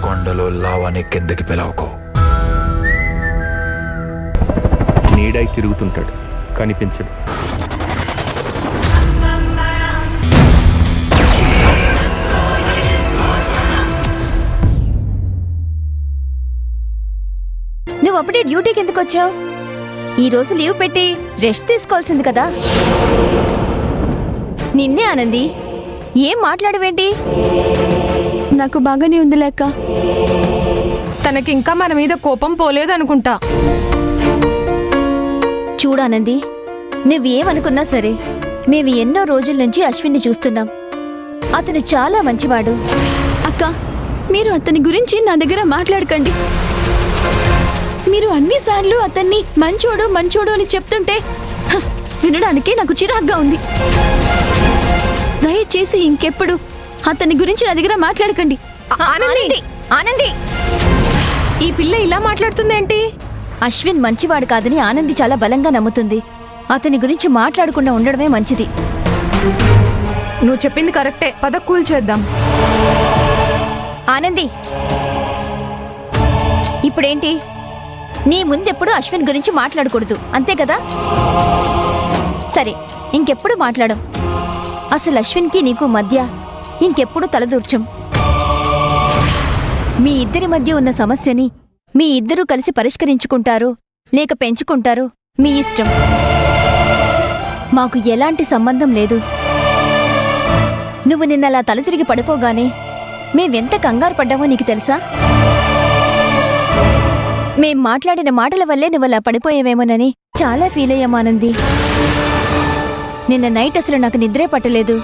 కొండలో లావాని కిందకి పిలవకో. నీడై తిరుగుతుంటాడు, కనిపించడు. నువ్వు అప్పుడే డ్యూటీకి ఎందుకు వచ్చావు? ఈ రోజు లీవ్ పెట్టి రెస్ట్ తీసుకోవాల్సింది కదా. నిన్నే ఆనంది, ఏం మాట్లాడవేంటి? నాకు బాగానే ఉంది లేక. తనకింకా మన మీద కోపం పోలేదనుకుంటా. చూడానంది, నువ్వేమనుకున్నా సరే మేము ఎన్నో రోజుల నుంచి అశ్విన్ని చూస్తున్నాం. అతను చాలా మంచివాడు. అక్క, మీరు అతని గురించి నా దగ్గర మాట్లాడకండి. మీరు అన్నిసార్లు అతన్ని మంచోడు మంచోడు అని చెప్తుంటే వినడానికి నాకు చిరాగ్గా ఉంది. దయచేసి ఇంకెప్పుడు అతని గురించి నా దగ్గర మాట్లాడకండి. ఆనంది, ఆనంది, ఈ పిల్ల ఇలా మాట్లాడుతుందేంటి? అశ్విన్ మంచివాడు కాదని ఆనంది చాలా బలంగా నమ్ముతుంది. అతని గురించి మాట్లాడకుండా ఉండడమే మంచిది. నువ్వు చెప్పింది కరెక్టే, పద కూల్ చేద్దాం. ఆనంది, ఇప్పుడేంటి? నీ ముందెప్పుడు అశ్విన్ గురించి మాట్లాడకూడదు, అంతే కదా? సరే, ఇంకెప్పుడు మాట్లాడం. అసలు అశ్విన్కి నీకు మధ్య ఇంకెప్పుడు తలదూర్చం. మీ ఇద్దరి మధ్య ఉన్న సమస్యని మీ ఇద్దరూ కలిసి పరిష్కరించుకుంటారో లేక పెంచుకుంటారో మీ ఇష్టం. మాకు ఎలాంటి సంబంధం లేదు. నువ్వు నిన్నలా తల తిరిగి పడిపోగానే మేమెంత కంగారు పడ్డామో నీకు తెలుసా? మేం మాట్లాడిన మాటల వల్లే నువ్వలా పడిపోయావేమోనని చాలా ఫీల్ అయ్యామానంది. నిన్న నైట్ అసలు నాకు నిద్రే పట్టలేదు.